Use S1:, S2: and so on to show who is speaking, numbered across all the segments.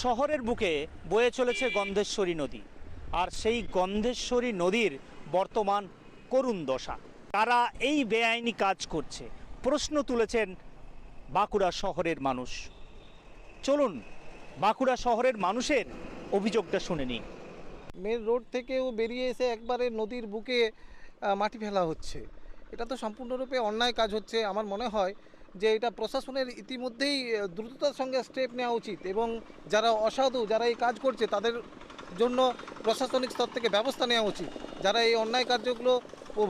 S1: শহরের বুকে বয়ে চলেছে গন্ধেশ্বরী নদী, আর সেই গন্ধেশ্বরী নদীর বর্তমান করুণ দশা। তারা এই বেআইনি কাজ করছে, প্রশ্ন তুলেছেন বাঁকুড়া শহরের মানুষ। চলুন বাঁকুড়া শহরের মানুষের অভিযোগটা শুনে নিই।
S2: মেন রোড থেকেও বেরিয়ে এসে একবারে নদীর বুকে মাটি ফেলা হচ্ছে। এটা তো সম্পূর্ণরূপে অন্যায় কাজ হচ্ছে। আমার মনে হয় যে এটা প্রশাসনের ইতিমধ্যেই দ্রুততার সঙ্গে স্টেপ নেওয়া উচিত, এবং যারা অসাধু, যারা এই কাজ করছে তাদের জন্য প্রশাসনিক স্তর থেকে ব্যবস্থা নেওয়া উচিত, যারা এই অন্যায় কার্যগুলো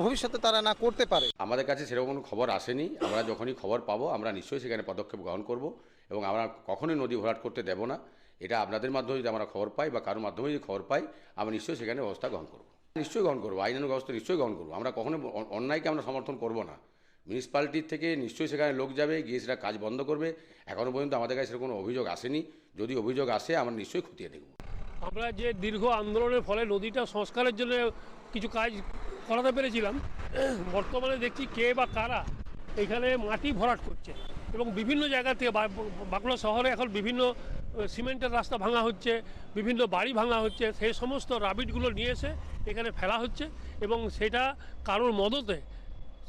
S2: ভবিষ্যতে তারা না করতে পারে।
S3: আমাদের কাছে সেরকম কোনো খবর আসেনি। আমরা যখনই খবর পাবো আমরা নিশ্চয়ই সেখানে পদক্ষেপ গ্রহণ করব, এবং আমরা কখনোই নদী ভরাট করতে দেব না। এটা আপনাদের মাধ্যমে যদি আমরা খবর পাই বা কারোর মাধ্যমে যদি খবর পাই, আমরা নিশ্চয়ই সেখানে ব্যবস্থা গ্রহণ করব। নিশ্চয়ই গ্রহণ করবো, আইনানুগ ব্যবস্থা নিশ্চয়ই গ্রহণ করবো। আমরা কখনোই অন্যায়কে আমরা সমর্থন করব না। মিউনিসিপ্যালিটির থেকে নিশ্চয়ই সেখানে লোক যাবে, গিয়ে সেটা কাজ বন্ধ করবে। এখনও পর্যন্ত আমাদের কাছে সেরকম কোনো অভিযোগ আসেনি। যদি অভিযোগ আসে আমরা নিশ্চয়ই খতিয়ে দেখব।
S4: আমরা যে দীর্ঘ আন্দোলনের ফলে নদীটা সংস্কারের জন্য কিছু কাজ করাতে পেরেছিলাম, বর্তমানে দেখছি কে বা কারা এখানে মাটি ভরাট করছে, এবং বিভিন্ন জায়গা থেকে বাঁকুড়া শহরে এখন বিভিন্ন সিমেন্টের রাস্তা ভাঙা হচ্ছে, বিভিন্ন বাড়ি ভাঙা হচ্ছে। সেই সমস্ত রাবিটগুলো নিয়ে এসে এখানে ফেলা হচ্ছে, এবং সেটা কারোর মদতে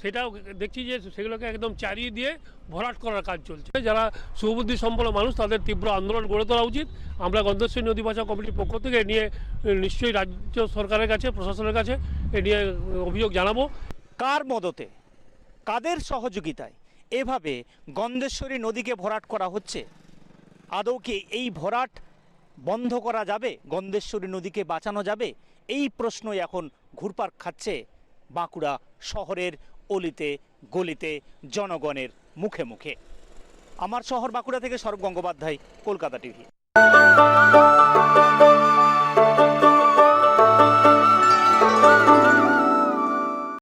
S4: সেটাও দেখছি যে সেগুলোকে একদম চারিয়ে দিয়ে ভরাট করার কাজ চলছে। যারা সুবুদ্ধি সম্পন্ন মানুষ তাদের তীব্র আন্দোলন গড়ে তোলা উচিত। আমরা গন্ধেশ্বরী নদী বাঁচাও কমিটির পক্ষ থেকে এ নিয়ে নিশ্চয়ই রাজ্য সরকারের কাছে, প্রশাসনের কাছে এ নিয়ে অভিযোগ জানাবো।
S1: কার মদতে, কাদের সহযোগিতায় এভাবে গন্ধেশ্বরী নদীকে ভরাট করা হচ্ছে? আদৌ কি এই ভরাট বন্ধ করা যাবে? গন্ধেশ্বরী নদীকে বাঁচানো যাবে? এই প্রশ্নই এখন ঘুরপাক খাচ্ছে বাঁকুড়া শহরের অলিতে গলিতে, জনগণের মুখে মুখে। আমার শহর বাঁকুড়া থেকে স্বরূপ গঙ্গোপাধ্যায়, কলকাতা টিভি।